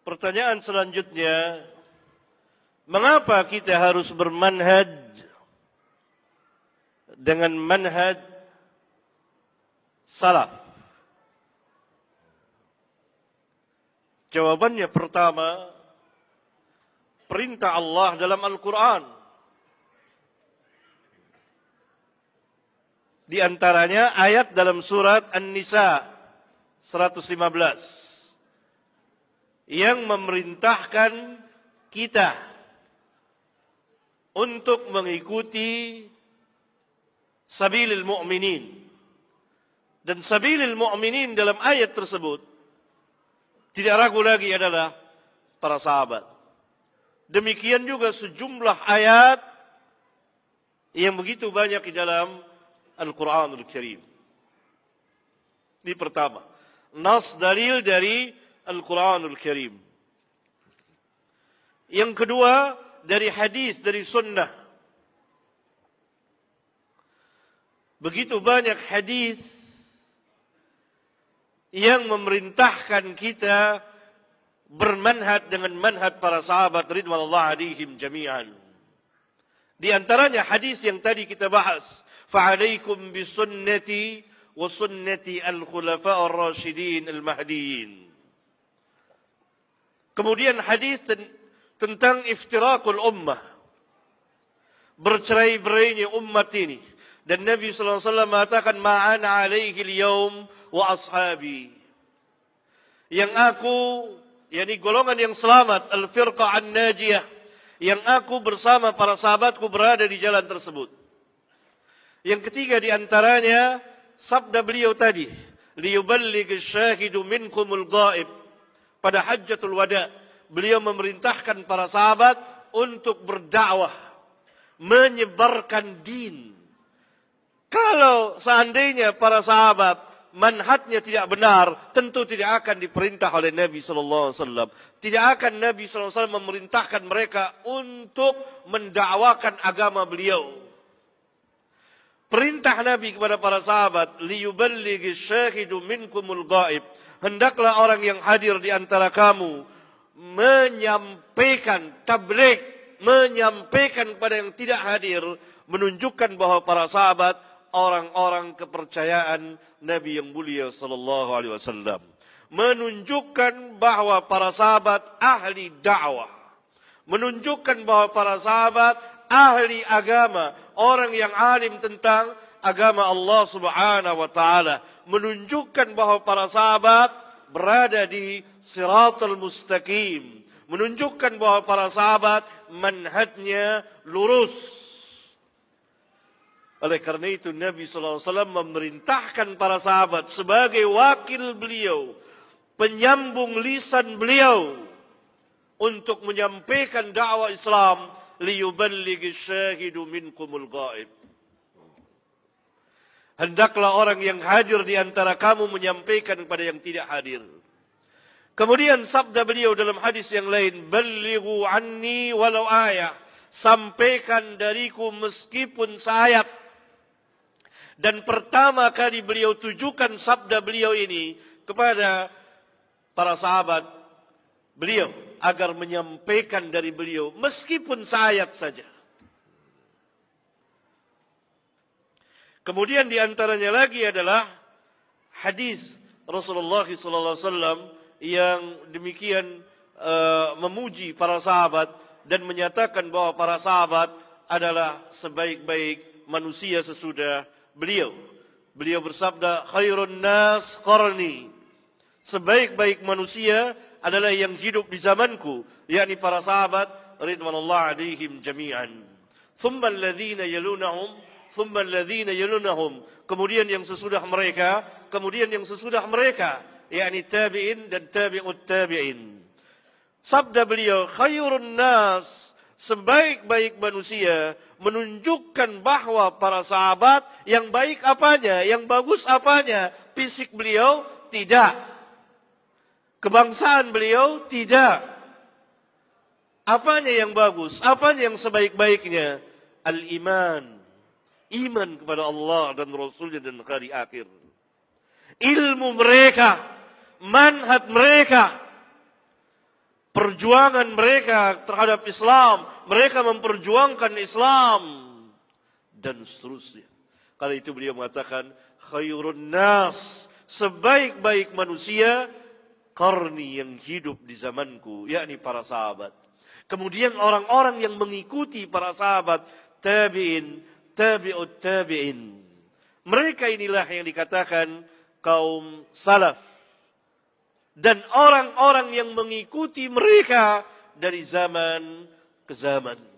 Pertanyaan selanjutnya, mengapa kita harus bermanhaj dengan manhaj salaf? Jawabannya pertama, perintah Allah dalam Al-Quran. Di antaranya ayat dalam surat An-Nisa 115 yang memerintahkan kita untuk mengikuti sabilil mu'minin. Dan sabilil mu'minin dalam ayat tersebut tidak ragu lagi adalah para sahabat. Demikian juga sejumlah ayat yang begitu banyak di dalam Al-Quranul Karim. Ini pertama, nas dalil dari Al-Quranul Karim. Yang kedua, dari hadis, dari sunnah. Begitu banyak hadis yang memerintahkan kita bermanhaj dengan manhaj para sahabat ridwanullah alaihim jami'an. Di antaranya hadis yang tadi kita bahas, fa'alaikum bisunnati wa sunnati al-khulafa ar-rasyidin al-mahdiyyin. Kemudian hadis tentang iftirakul ummah, bercerai-berainya umat ini. Dan Nabi SAW mengatakan, ma'ana alaihi al-yawm wa ashabi. Yang aku, yakni golongan yang selamat, al-firqa an-najiyah, yang aku bersama para sahabatku berada di jalan tersebut. Yang ketiga di antaranya, sabda beliau tadi, liyuballigh asy-syahidu minkumul ghaib. Pada Hajjatul Wada, beliau memerintahkan para sahabat untuk berdakwah, menyebarkan din. Kalau seandainya para sahabat manhajnya tidak benar, tentu tidak akan diperintah oleh Nabi sallallahu alaihi wasallam. Tidak akan Nabi sallallahu alaihi wasallam memerintahkan mereka untuk mendakwakan agama beliau. Perintah Nabi kepada para sahabat, liyuballigh asy-syahidu minkumul ghaib. Hendaklah orang yang hadir di antara kamu menyampaikan tabligh, menyampaikan kepada yang tidak hadir, menunjukkan bahwa para sahabat orang-orang kepercayaan Nabi yang mulia sallallahu alaihi wasallam. Menunjukkan bahwa para sahabat ahli dakwah. Menunjukkan bahwa para sahabat ahli agama, orang yang alim tentang agama Allah Subhanahu wa taala. Menunjukkan bahwa para sahabat berada di siratal mustaqim. Menunjukkan bahwa para sahabat manhajnya lurus. Oleh karena itu Nabi SAW memerintahkan para sahabat sebagai wakil beliau, penyambung lisan beliau, untuk menyampaikan dakwah Islam, liyuballigh asy-syahidu minkumul ghaib. Hendaklah orang yang hadir di antara kamu menyampaikan kepada yang tidak hadir. Kemudian sabda beliau dalam hadis yang lain, ballighu anni walau ayah. Sampaikan dariku meskipun seayat. Dan pertama kali beliau tujukan sabda beliau ini kepada para sahabat beliau agar menyampaikan dari beliau meskipun seayat saja. Kemudian di antaranya lagi adalah hadis Rasulullah SAW yang demikian memuji para sahabat dan menyatakan bahwa para sahabat adalah sebaik-baik manusia sesudah beliau. Beliau bersabda, khairun nas qarni. Sebaik-baik manusia adalah yang hidup di zamanku, yakni para sahabat ridwanullah alaihim jami'an. Thumma alladhina yalunahum, thumma alladhina yalunahum. Kemudian yang sesudah mereka, kemudian yang sesudah mereka, yakni tabi'in dan tabi'ut tabi'in. Sabda beliau, khairun nas, sebaik-baik manusia, menunjukkan bahwa para sahabat yang baik apanya, yang bagus apanya. Fisik beliau tidak, kebangsaan beliau tidak. Apanya yang bagus, apanya yang sebaik-baiknya? Al-iman, iman kepada Allah dan Rasulnya dan hari akhir. Ilmu mereka, manhaj mereka, perjuangan mereka terhadap Islam, mereka memperjuangkan Islam, dan seterusnya. Kala itu beliau mengatakan, khairun nas, sebaik-baik manusia, qarni, yang hidup di zamanku, yakni para sahabat. Kemudian orang-orang yang mengikuti para sahabat, tabi'in, tabi'ut tabi'in. Mereka inilah yang dikatakan kaum salaf. Dan orang-orang yang mengikuti mereka dari zaman ke zaman.